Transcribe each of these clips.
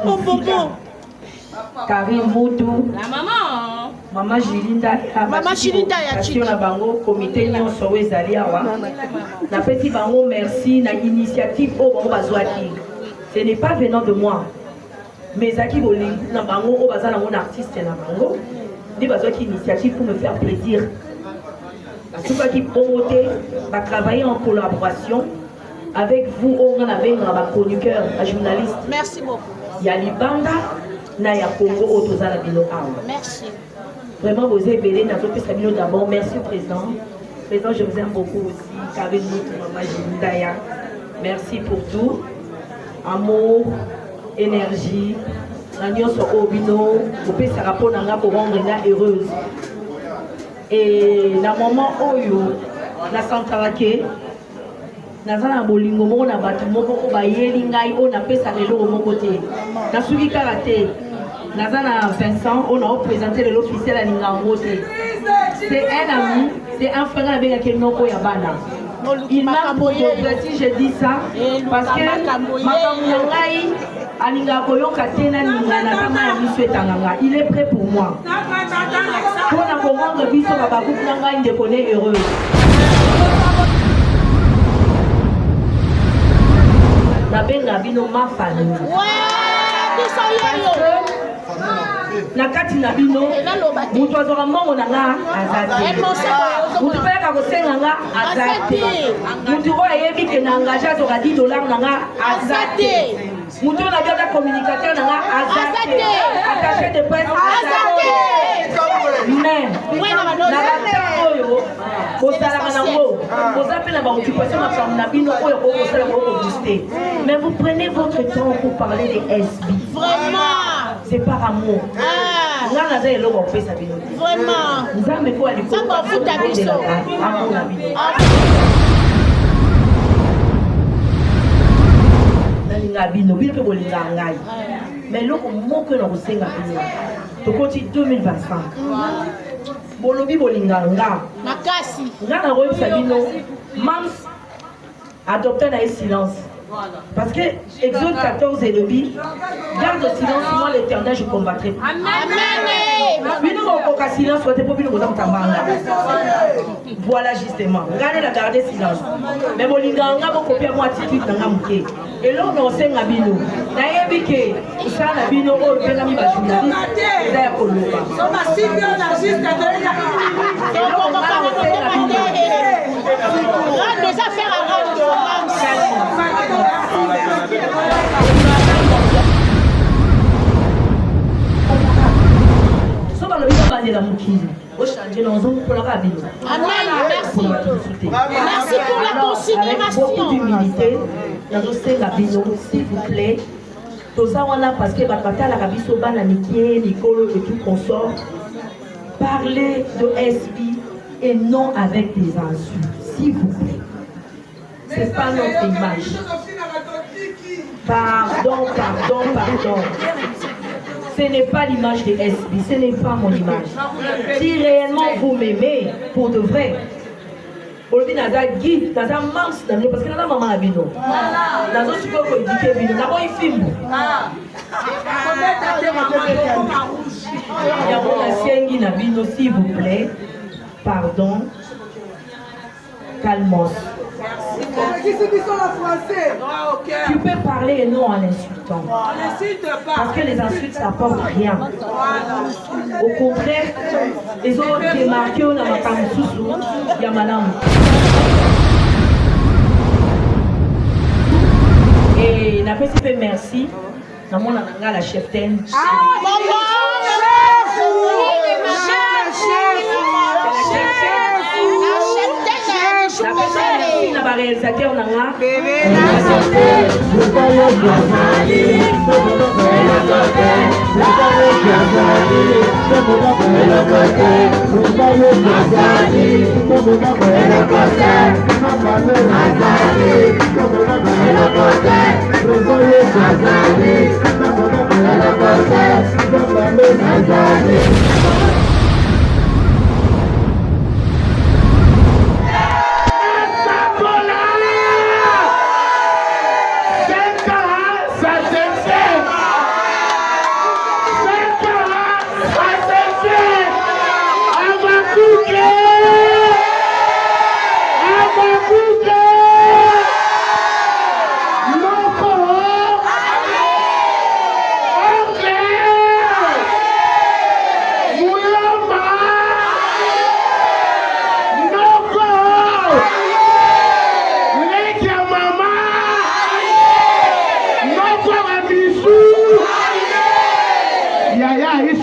Bobo. Karine Moutou. La maman. Maman Jilinda. Maman Jilinda ya Chiki. Na bango comité nyonso ezali awa. Na petit bango merci na initiative au bango bazwaki. Ce n'est pas venant de moi. Mais Zaki Boling na bango au bazana mon artiste na bango. Ni bazwaki initiative pour me faire plaisir. Tout ça qui promoté va travailler en collaboration avec vous on avait un chroniqueur, un journaliste. Merci beaucoup. Il y a Libanda. Merci. Vraiment, vous avez aidé d'abord. Merci au président. Président, je vous aime beaucoup aussi. Avec nous, Maman Jindaya. Merci pour tout. Amour, énergie. Nous sommes au bino. Vous pouvez se rappeler pour rendre heureuse. Et dans le moment où la santarake, nazana bolingo moko na bato moko ko bayeli ngai o na pesa lelo moko te na suki karaté nazana Vincent on a présenté l'officiel à Lingango te c'est un ami c'est un frère avec lequel noko ya bana il m'a posé si je dis ça parce que makambo ya ngai alinga koyoka te na ninga na kama ya miso etanganga il est prêt pour moi pour na komanga biso babaku na ngai ndeko ne heureux. La benga bino ma famille. Na kati na bino mutu azora mongo na nga azate mutu pe ka kosenga nga azate mutu oyo ayebi ke na engage azora $10 na nga azate mutu oyo nabi aza communicateur na nga azate attaché de presse azate mais na bata oyo bozalaka nango boza mpe na baoccupation makambo na bino oyo bokosala bokobuste mais vous prenez votre temps pour parler des SB. Vraiment c'est par amour. Vraiment. Ça m'en fout ta biso. Mais le mot que nous avons to koti 2025. Bolobi bolinganga. Makasi. Ngana royo sabino mams adopté na silence. Parce que Exode 14 et le bi, garde le silence, moi l'éternel je combattrai. Amen. Silence, voilà justement. Regardez la garder silence. Mais mon linganga, mon copie à moi attitude dans la mouké. Et là on enseigne à Bino. D'ailleurs, que ça na Bino, oh le père ami va journaliste. D'ailleurs, on le voit. On va si bien la juste à donner. On va enseigne à Bino. Rendre des affaires à rendre. Amen, merci. Merci pour la considération. Avec beaucoup d'humilité, s'il vous plaît. Tout ça, parce que la Rabiso Bananiké, Nicolo et tout consort, parlez de SB et non avec des insultes, s'il vous plaît. C'est pas notre image. Pardon. Ce n'est pas l'image de SB, ce n'est pas mon image. Si réellement vous m'aimez, pour de vrai, aujourd'hui, nous avons guide, nous avons mams, parce que nous avons maman à Bino. Nous avons su qu'on peut éduquer Bino, nous avons un film. Il y a un ancien qui n'a Bino, s'il vous plaît. Pardon. Calmos. Tu peux parler et non en insultant. Parce que les insultes n'apportent rien. Au contraire, les autres démarqués, on a ma femme sous il y a madame. Et n'a pas fait merci. Dans mon anga la cheftaine. La réalisateur Nanga.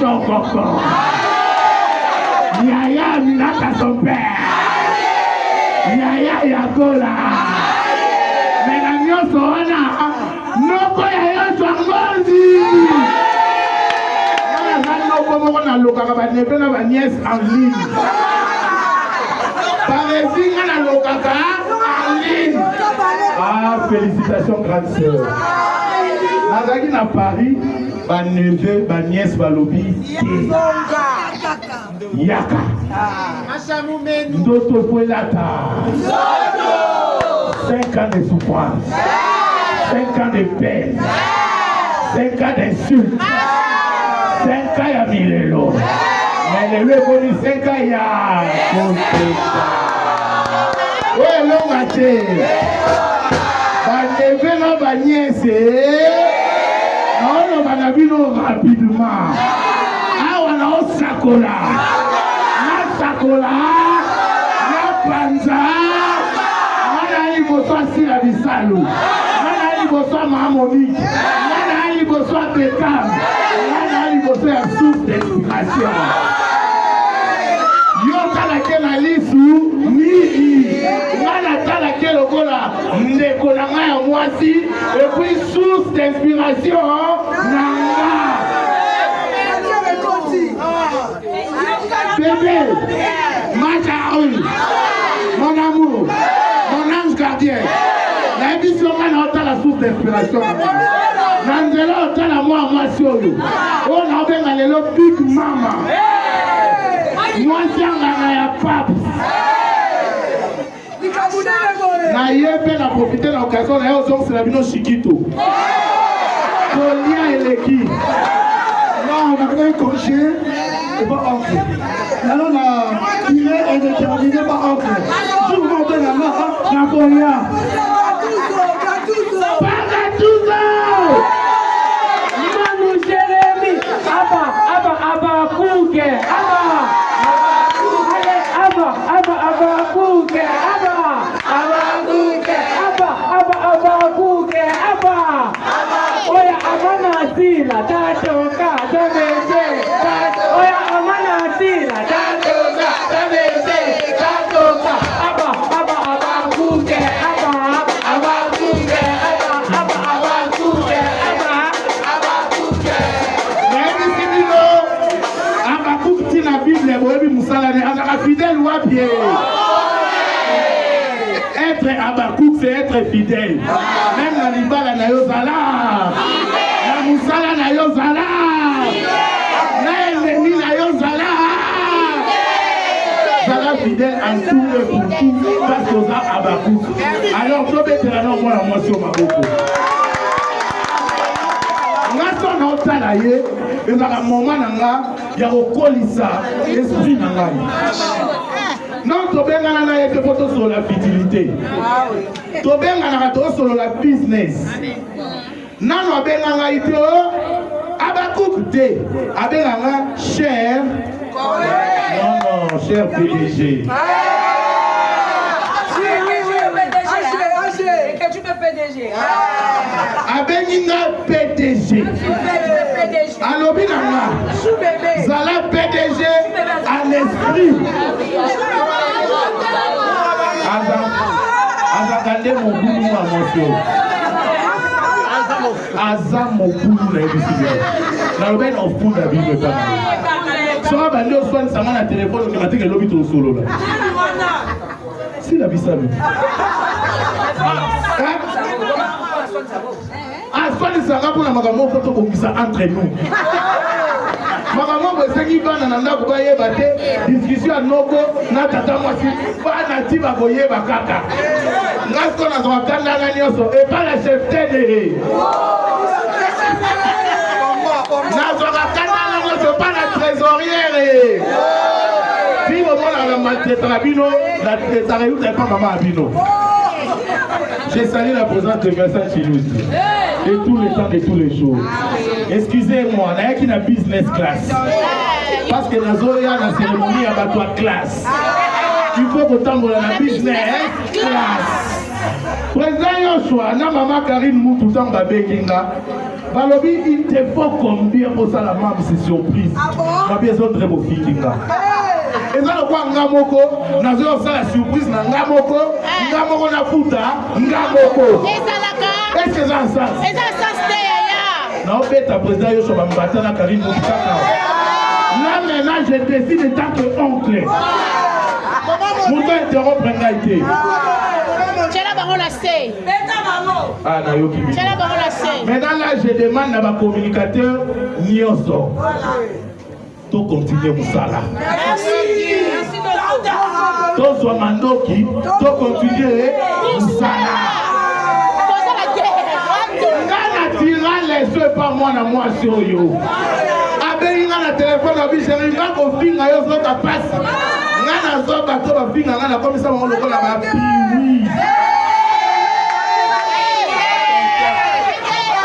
son coco. Yaya Minaka son père. Yaya Yagola. Mais la nyonso wana noko yaya twangondi. Noko na lokaka ba nebe na ba nièce en ligne. Parezinga na lokaka en ligne. Ah, félicitations grande sœur. Nazaki na Paris, ba neveu, ba nièce, ba lobby. Yaka. Ndoto Poelata. 5 ans de souffrance. 5 ans de peine. 5 ans d'insultes. 5 ans ya milelo. Mais le lieu connu 5 ans ya. Ouais, l'homme a été. Ba neve na ba nièce. Non, ba na bino rapidement. Awa na osakola. Sakola, na panza, mana iboso sila bisalu, mana iboso mamoni, mana iboso bekam, mana iboso ya source d'inspiration. Yo tala ke na lisu midi, mana tala ke lokola ndeko na nga ya mwasi, et puis source d'inspiration nanga. Bébé, ma chérie, mon amour, mon ange gardien, la émission a la source d'inspiration. Nandela a la moi solo. On a bien le big mama. Moi, c'est un pape. Na yebe na profiter de l'occasion, na yozong c'est la bino chiquito. Kolia et l'équipe. Non, on a rien coché. C'est pas oncle. Alors on a tiré et déterminé par oncle. Je vous montre la main, Napoléon. Pagatouzo. Manu Jérémy. Abba, Kouke. Abba, Kouke. Oya, amana asila, tatoka, tabese. Oya, amana asila, tatoka, tabese, tatoka. Abba, Kouke. Abba, Kouke. Abba Kouke na Bible, boyebi musala ne azaka fidèle wa bien. Être Abakouk, c'est être fidèle. Même la libala na yozala. La musala na yozala. La ennemi na yozala. Zala fidèle en tout et pour tout. Parce que ça Abakouk. Alors, je vais te la moi la motion ma beaucoup. Ngaso na otala ye. Ezaka moment nanga ya kokolisa esprit nanga. Non, tu bien gagné des photos sur la fertilité. Tu bien gagné sur la business. Non, tu bien gagné des Abakouk de. Bien gagné cher. Non, cher PDG. Oui, PDG. Que tu peux PDG. Bien PDG. Alors, bien gagné. Zala PDG à l'esprit. Azakande mobulu wa moto. Aza mobulu na ebisibe. Na loben of food na bible pa. So ba ndio swan sama na téléphone on matique lobi to solo là. Si la bisabe. Swan sanga pour na makambo photo bongisa entre nous. Maman bosengi bana na ndako ba yeba te discussion ya noko na tata mwasi bana ti ba boyeba kaka ngasko na zo kanda na nyoso e pas la chef télé na zo kanda na nyoso pas la trésorière puis au moment la maltraitance bino la trésorière n'est pas maman bino. J'ai salué la présence de Vincent Chilouzi et tout le temps de tous les jours. Excusez-moi, on a qui na business class. Parce que dans la cérémonie, il y a pas de classe. Il faut que tu aies la business class. Président Yoshua, na maman Karine Moutou Tamba Bekinga. Balobi, il te faut combien pour ça la maman, c'est surprise. Ma bien, c'est très beau fille. Et ça, le quoi, Ngamoko, Nazo, ça la surprise, Ngamoko, Ngamoko na futa, Ngamoko. Est-ce que ça a un sens? Non, mais ta président, je suis en bataille à Karine Moukaka. Là, maintenant, je décide en tant qu'oncle. Mon père interrompt l'égalité. Ah, maintenant, là, je demande à ma communicateur, Nioso. To continuer Moussala. To Zwamandoki, to continuer Moussala. Quand attirant les yeux par moi, sur yo. Avec un téléphone, je vais vous finir à yo, je passe. Nana zoba to ba finga nana comme ça on le colle ba oui.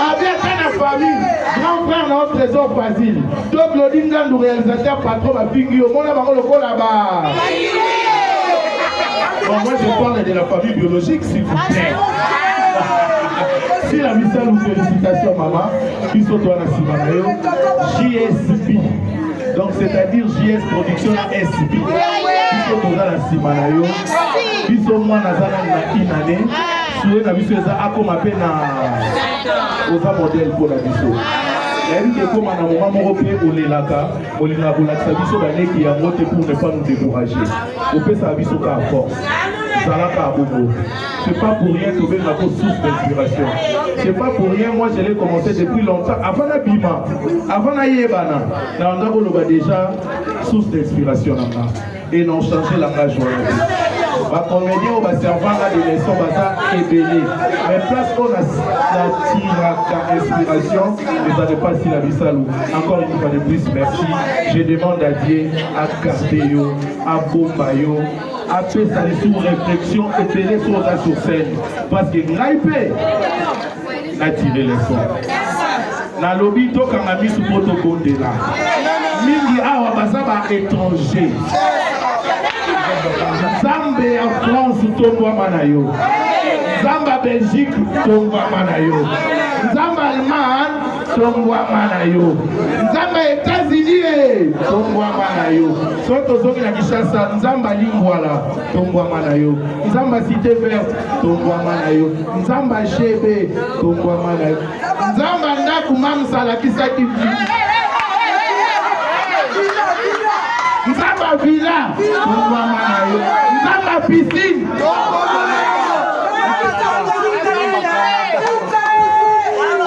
Avec la famille, grand frère notre trésor facile. Donc le dingan du réalisateur patron ba fingi au monde ba le colle là-bas. Bon, moi je parle de la famille biologique s'il vous plaît. Si la mission nous félicitations maman, puis surtout à la Simanayo, JSP. Donc c'est-à-dire JS Production à SB. Biso toza la Simanayo. Biso mwana zala na inane. Soué na biso eza akoma pe na oza modèle pour la biso. Elle est comme un moment moko pe olelaka, olina bolakisa biso baneki yango te pour ne pas nous décourager. Opesa biso ka force. Zalaka abobo. C'est pas pour rien que ma source d'inspiration. C'est pas pour rien, moi je l'ai commencé depuis longtemps. Avant la Bima, avant la Yébana, on a déjà source d'inspiration. Et non changer langage. Ma comédien au servant de leçons est béni. Mais place qu'on a la tiraka inspiration, mais ça ne pas si la Bissalou. Encore une fois de plus, merci. Je demande à Dieu, à Cardeyo, à Bombayo, après ça sous réflexion et télé sur scène. Parce que Naipé n'a tiré les sons. Na lobby to kangami sous protocole de là. Mingi awa basaba étranger. Zambé en France tombwa manayo. Zamba Belgique tombwa manayo. Zamba Allemagne tombwa manayo. Zamba États-Unis tombwa manayo. Soto zoki na Kinshasa Zamba Lingwala tombwa manayo. Zamba Cité Verte tombwa manayo. Zamba GB tombwa manayo. Zamba ndaku mamsala kisaki. Nzamba villa, Nzamba piscine.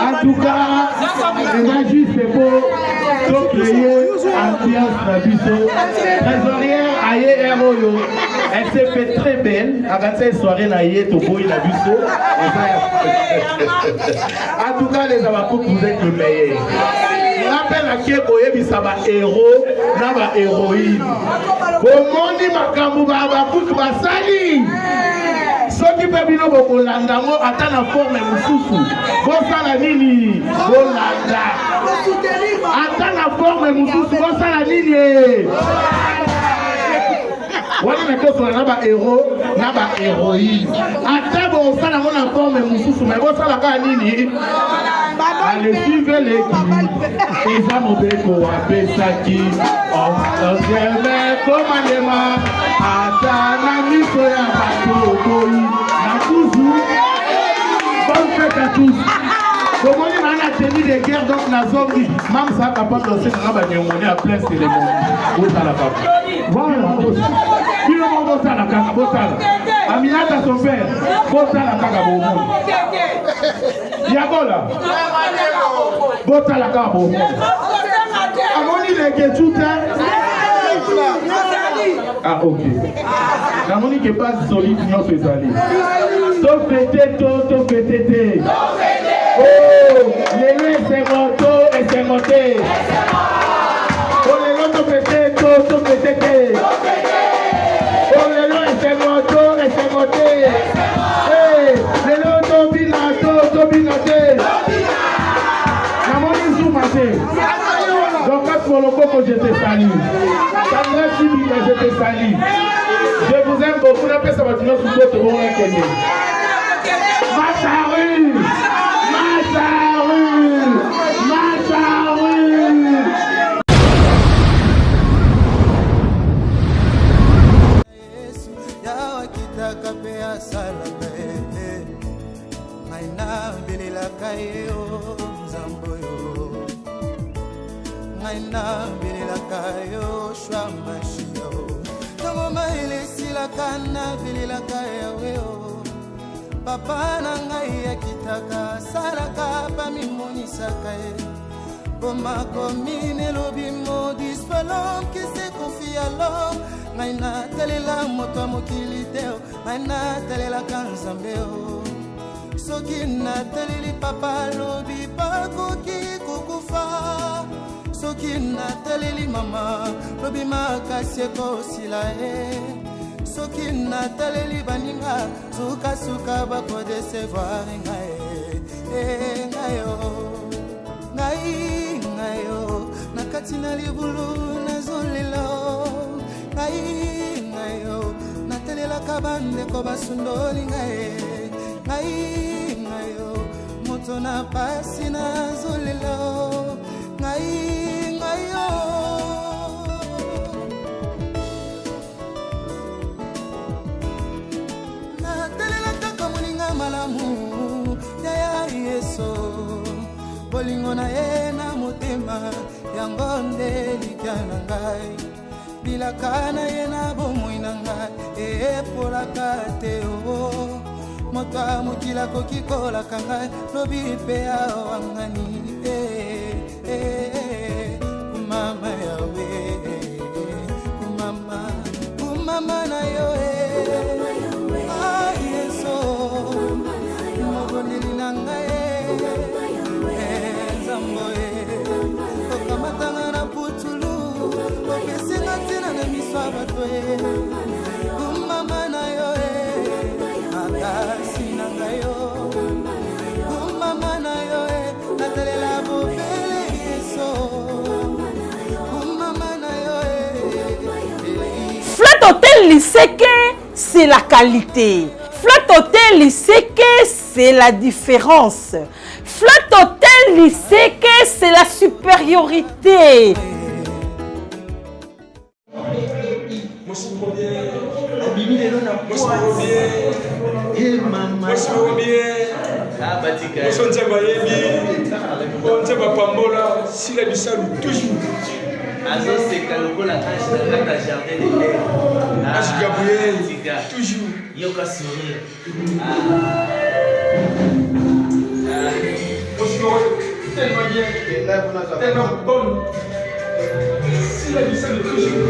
En tout cas, les agis c'est beau. Donc créer ambiance na biso. Trésorière Aye Eroyo, elle s'est fait très belle. Avant cette soirée na Aye Toboy na biso. En tout cas, les avocats vous êtes le meilleur. Rappelle à qui est ba héros, na ba héroïne. Bomoni makambu ba kutu basali. Soki pe bino bokolanda ngo ata na forme mususu. Bosala nini? Bolanda. Ata na forme mususu bosala nini? Wani na koso na ba héros, na ba héroïne. Ata bosala ngo na forme mususu, mais bosala ka nini? Allez, suivez l'équipe. Et ça m'a fait quoi, Pesaki. On se met comme un aimant. Atana Misoya Bato, Nakuzu. Bonne fête à tous. Comment on a tenu des guerres donc la zone qui, même ça capable de se faire à plein cérémonie. Bota la papa. Voilà. Qui le monde bota la caca, bota la. Aminata son père, bota la caca au monde. Yagola. Bota la caca au monde. Amoni les Ketchuta. Ah ok. Amoni qui passe solide, non c'est allé. To fêté, to fêté. Oh, les lois c'est monté et c'est monté. Oh, les lois to fêté, to fêté. Oh, les lois c'est monté et c'est monté. Hey, les lois to binaté. Namoni zoomate. Donc quand pour le coco je te salue. Sandra Sibika je te salue. Je vous aime beaucoup. La paix ça va tenir sous votre bon inconnu. Masaru. ngaina bilelaka yo shwa mashio tango maile silaka na bilelaka yawe o papa na ngai akitaka salaka pamimonisaka ye boma komine lobi modis palom qui se confie à l'homme ngaina talela moto mokili teo ngaina talela kanzambe o soki na taleli papa lobi bakoki kokufa soki na taleli mama lobi makasi ekosila ye soki na taleli baninga sukasuka bakodesevoir ngayo na kati na libulu nazolelo ngayo natelelaka bandeko basundoli ngayo moto na pasi nazolelo ngayo natelelaka kamuninga malamu ya yeso bolingo na ye na motema yango nde likya na ngai bilaka na ye na bomoi na ngai epolaka te o moto amokili akoki kolaka ngai lobi mpe awangani kumama yawe kumama na yo yeso mobondeli na ngai okamatanga na putulu okesinga ntina na miso ya bato kumama na yo makasi na ngai yo kumama na yo natalela bobele yeso kumama na yo Flat Hotel Liseke, c'est la qualité. Flat Hotel Liseke, c'est la différence. Flat Hotel Liseke, c'est la supériorité. C'est Kaloko la tâche de la jardin de l'air. Gabriel, toujours. Yoka sourire. Tellement bien, tellement bonne. Si la vie ça le toujours.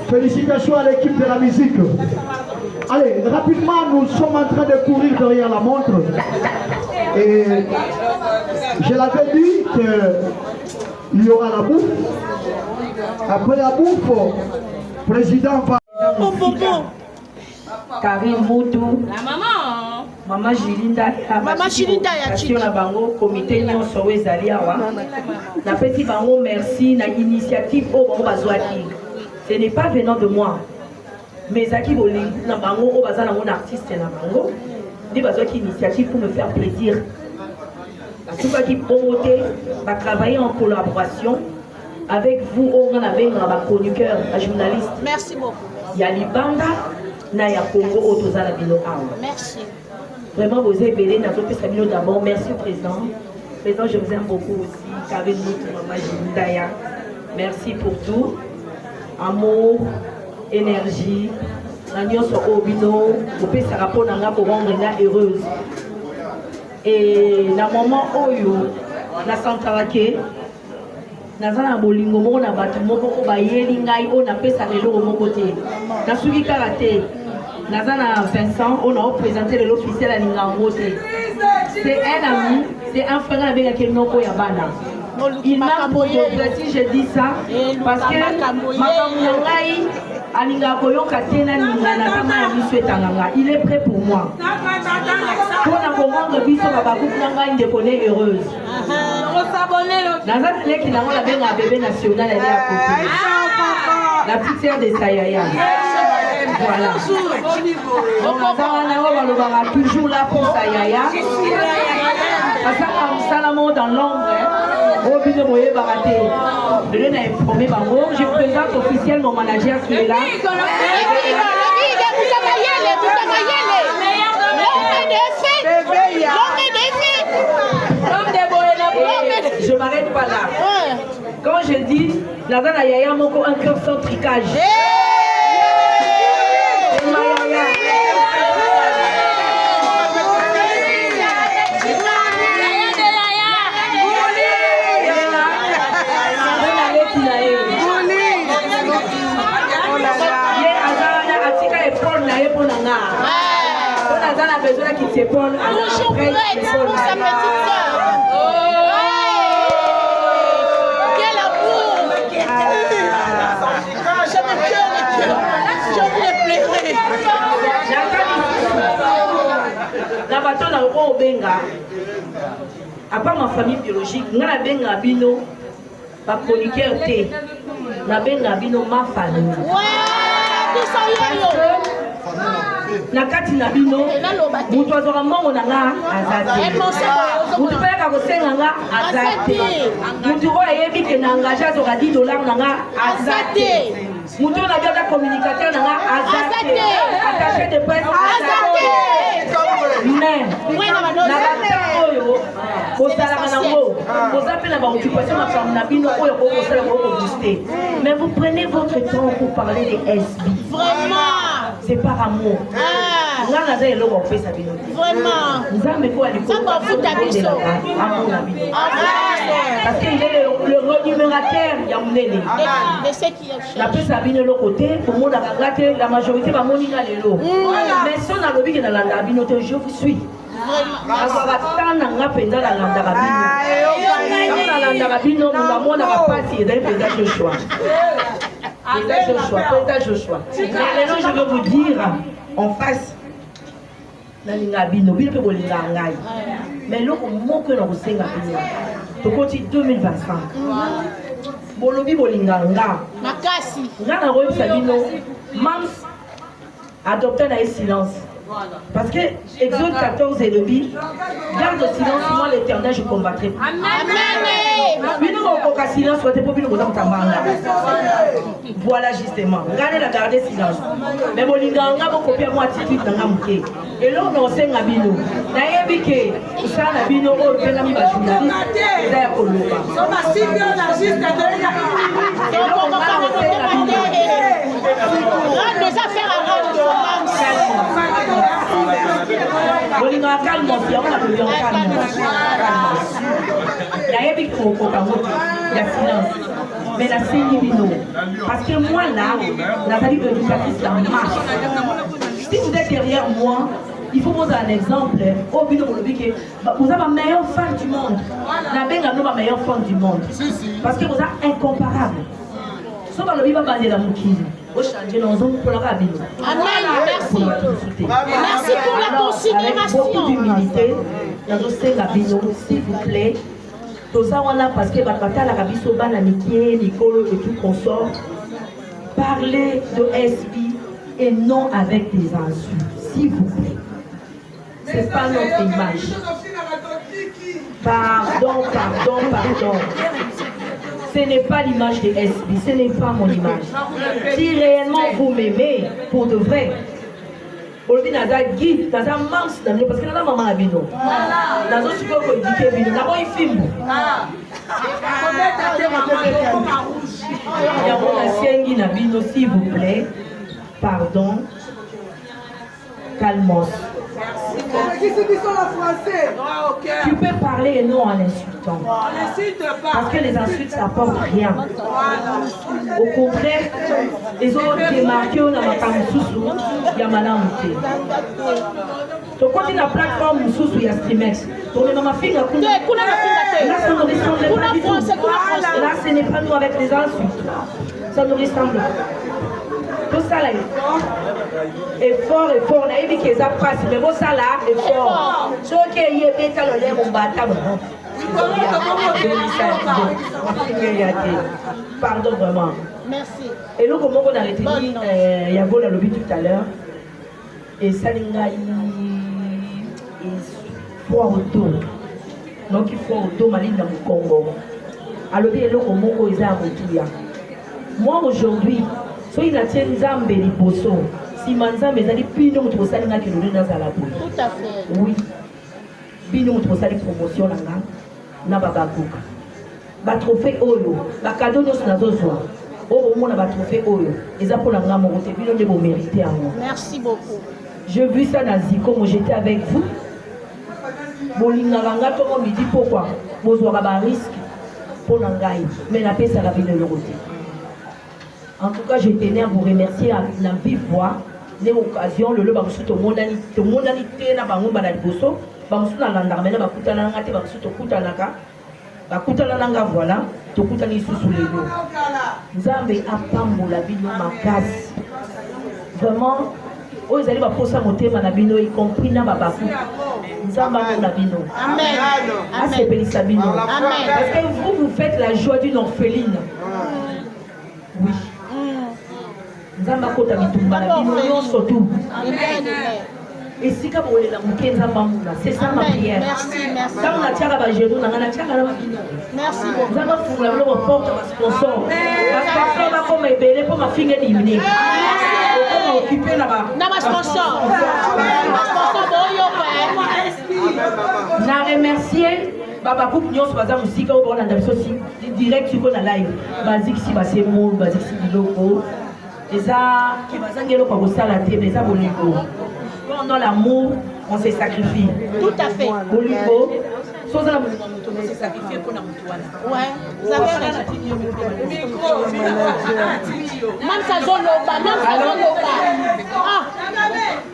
Félicitations à l'équipe de la musique. Allez, rapidement, nous sommes en train de courir derrière la montre. Et je l'avais dit qu'il y aura la bouffe. Après la bouffe, le président va... Karine Moutou. La maman. Maman Jilinda. Maman Jilinda ya Chiki. Na bango comité nyonso ezali awa. Na petit bango merci na initiative au bango bazwaki. Ce n'est pas venant de moi. Mais Zaki Bolingu na bango au bazana mon artiste na bango. Ni bazwaki initiative pour me faire plaisir. Tout ça qui promoter, va travailler en collaboration avec vous on avait un chroniqueur, un journaliste. Merci beaucoup. Il y a Libanda. Naya Congo Otozala Bino Awa. Merci. Vraiment, vous êtes belé, d'abord. Merci, Président. Président, je vous aime beaucoup aussi. Karine Moutou, Maman Jindaya. Merci pour tout. Amour, énergie. Nagnon so obino. Vous pouvez se rappeler pour rendre heureuse. Et na moment oyo, na santarake. Nazana bolingo moko na batu moko bayeli ngai o na pesa lelo moko te. Na suki karate. Nazana Vincent, on a présenté l'officiel à Ningango. C'est un ami, c'est un frère avec qui nous avons yabana. Il m'a proposé, si je dis ça, parce que il est prêt pour moi. Pour la commande de Bisso Babakouklanga, il est heureuse. La bébé national, elle est à côté. La petite sœur de Sayaya. Voilà. On est toujours là pour Sayaya. Dans l'ombre, je présente officiellement mon manager qui est là. Je m'arrête pas là. Quand je dis, Nazana Yaya Moko, un cœur sans tricage. On a besoin qu'il s'épaule. Bonjour, pour sa petite soeur. Quel amour! Je voulais pleurer. La bâton a au Benga. À part ma famille biologique, on a Benga Bino, ma chroniqueur T. La Benga Bino, ma famille. Nakati na bino mutu azora mongo na nga azate mutu pe ka kosenga nga azate mutu oyo ayebi ke na engage azora $10 na nga azate mutu na biaka communicateur na nga azate attaché de presse azate mais na bata oyo kosalaka nango koza mpe na baoccupation makambo na bino oyo kokosala kokobuste mais vous prenez votre temps pour parler des SB. Vraiment. C'est par amour. Vraiment. Parce qu'il est le renumérateur. De ce qui est cher. La majorité va mourir dans les lots. Mais si on a le but dans la labinote, je vous suis. Joshua. Mais je veux vous dire en face. Mais le mot que nous avons 2025. Bolobi bolinganga. Makasi. Ngana royo sabino. Mams adopté dans le silence. Parce que Exode 14 et le bi, garde le silence, moi l'éternel je combattrai. Amen. Voilà justement, regardez la garder silence. Mais mon linganga mon copier moi attitude dans la. Et là on enseigne à bino. Nayebi ke ça na bino o pena mi ba journaliste. D'ailleurs pour le pas. On va si bien la juste de la des affaires à rendre. Bolinga calme, on a besoin calme. Nayebi ko ko kamoto, ya silence. Mais la Bino. Parce que moi là, Nathalie éducatrice la marche. Si vous êtes derrière moi, il faut poser un exemple. Au Bino, vous êtes ma meilleure femme du monde. La meilleure femme du monde. Parce que vous êtes incomparable. Sauf que le va la mouquine. Amen, merci. Merci pour la considération. Avec beaucoup d'humilité, s'il vous plaît. Parce que la Kabiso, Nicole et tout consort, parlez de SB et non avec des insultes, s'il vous plaît. Ce n'est pas notre image. Pardon. Ce n'est pas l'image de SB, ce n'est pas mon image. Si réellement vous m'aimez, pour de vrai, aujourd'hui, dans un guide, dans un manche, parce que dans un maman à Bino, dans un support qu'on dit que Bino, dans un film. Il y a un ancien guide à Bino, s'il vous plaît, pardon, calmos. Tu peux parler et non en insultant. Parce que les insultes, ça n'apporte rien. Au contraire, ils ont démarqué dans ma Kamususu, il y a Madame Mouté. Donc, quand il y a une plateforme Moussous, il y a Streamex. Donc, ma fille, là, ce n'est pas nous avec les insultes. Ça nous ressemble. Tout ça là est fort. On a dit que ça passe, mais bon, ça là est fort. Ce qui est bien, c'est le lait, mon bâtard. Pardon vraiment. Merci. Et nous, comme on a retenu, il y a beau dans le but tout à l'heure, et ça il faut auto. Donc il faut auto malin dans le Congo. Alors il y a le Congo ils ont. Moi aujourd'hui, si il a tient Zambé les poissons, si Manzambe les pino tu ça n'a que nous dans la boue. Tout à fait. Oui. Pino tu ça les promotions là na baba kuka. Ba trophée oyo, ba cadeau nous na zozo. Oh mon ba trophée oyo. Ils pour la ngamo côté pino de vous mériter en moi. Merci beaucoup. J'ai vu ça dans Zico, moi j'étais avec vous. Bolinganga tout le monde me dit pourquoi. Vous aurez un risque pour l'engager. Mais la paix, ça va venir de l'autre côté. En tout cas, je tenais à vous remercier à la vive voix. L'occasion, le monde a monalité na bango bana liboso, bango na landarmena bakutana ngate bakutana kutanaka. Bakutana nanga voilà, to kutani susu lelo. Nzambe apambola bino makasi. Vraiment, oh, ils allaient poser mon thème na bino, y compris na babaku. Nzamba na bino. Amen. Ah, c'est Bélissa bino. Amen. Parce que vous faites la joie d'une orpheline. Oui. Nzamba kota bitumba na bino surtout. Et si quand vous voulez la mouquet nzamba muna, c'est ça ma prière. Merci. Quand on a tiré à Génou, on a tiré à bino. Merci beaucoup. Nzamba pour la porte à sponsor. Parce que ça comme belé pour ma fille éliminée. Occupé là-bas. Na sponsor. Na remercier Baba Coupe Nyos baza musique au bord de aussi direct sur la live. Basique si basé mot, basique si biloko. Et ça qui baza ngelo kwa bosala te mais ça bolingo. Quand on a l'amour, on se sacrifie. Tout à fait. Bolingo. Sans la bolingo, on se sacrifie pour la mutuana. Ouais. Vous avez raison. Même ça zoloba, Ah.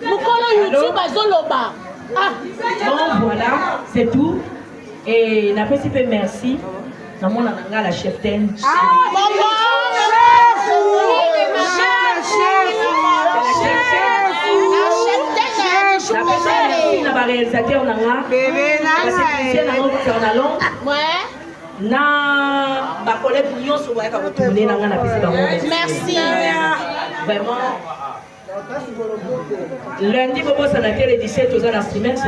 Mukolo YouTube zoloba. Ah. Bon voilà, c'est tout. Et n'a pas si peu merci. Dans mon anga la chef ten. La réalisateur nanga. Na ma collègue Lyon sur la retourner nanga na pesi bango. Merci. Vraiment. Lundi, bobo ça n'a été le 17 aux instruments.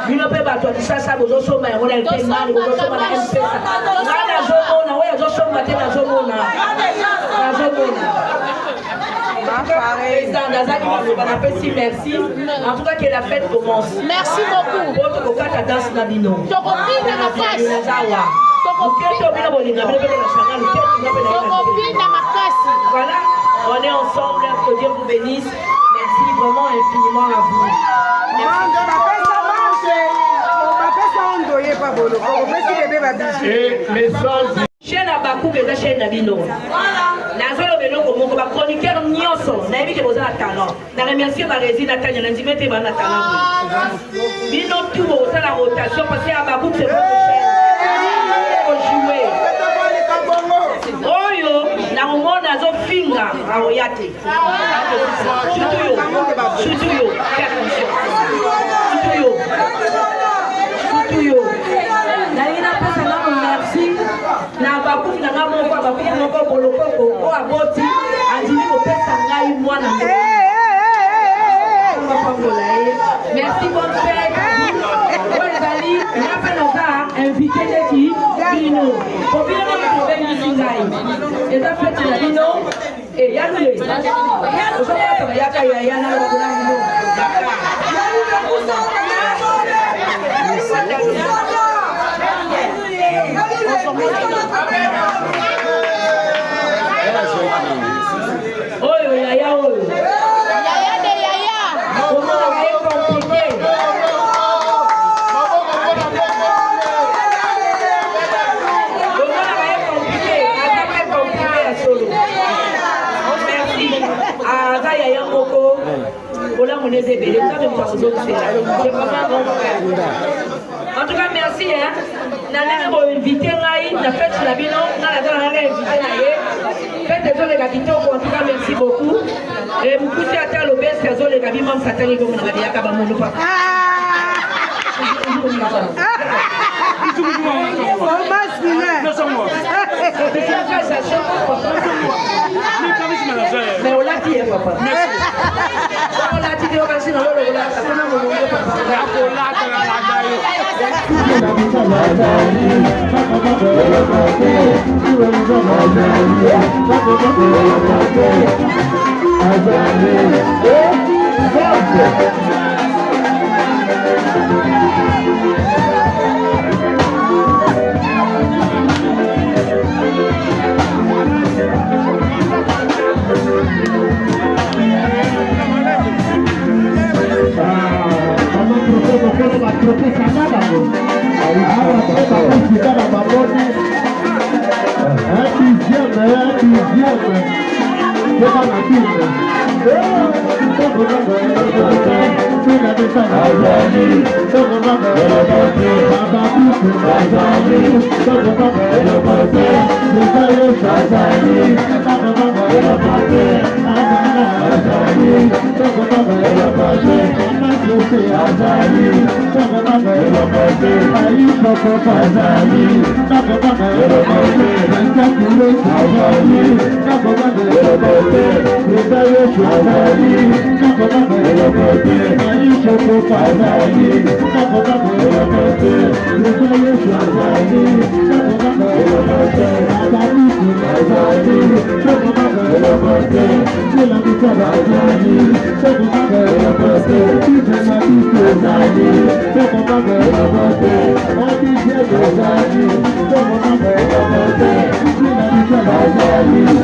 Lui ne peut pas toi ça ça bozo soma ya mona le mal bozo soma na MP ça. Ngana zomo na wewe bozo soma tena zomo na. Na zomo na. Merci. En tout cas que la fête commence. Merci beaucoup. Votre kokata danse na bino. Tu copie dans ma face. Voilà, on est ensemble, que Dieu vous bénisse. Merci vraiment infiniment à vous. Et mes soeurs. Chaîne à Bakou, mais chaîne à Bino. Nazolo Belongo, mon chroniqueur Nyonso, n'a évité vos talents. N'a remercié ma résine à Tanya, n'a dit mettez ma talent. Bino tout, ça la rotation, parce qu'à Bakou, c'est votre chaîne. Jouer. Oyo, na umona nazo finga aoyate. Chutuyo. Na ina pesa na merci. Na baku na ngamo kwa baku moko boloko ko aboti andimi ko pesa ngai mwana. Merci bonne fête. Wazali, na pena invité qui Bino. Pour bien nous trouver ngai. Et ça fait la Bino et Yanoué. Vous savez yaka ya na ko na Bino. Oyo yaya oyo. Yaya de yaya. Comment on est compliqué. mon aidé, mais ça même pas aux autres, c'est vraiment un grand frère. En tout cas, merci. Nana m'a invité, la fête sur la bino, nana invité. Faites des gens les gars qui t'ont, en tout cas, merci beaucoup. Et vous poussez à terre l'obèse, les gens les gars qui m'ont satané comme on a dit à Kabamoulou. Mais on l'a dit, papa. On l'a dit, on l'a dit, Azali,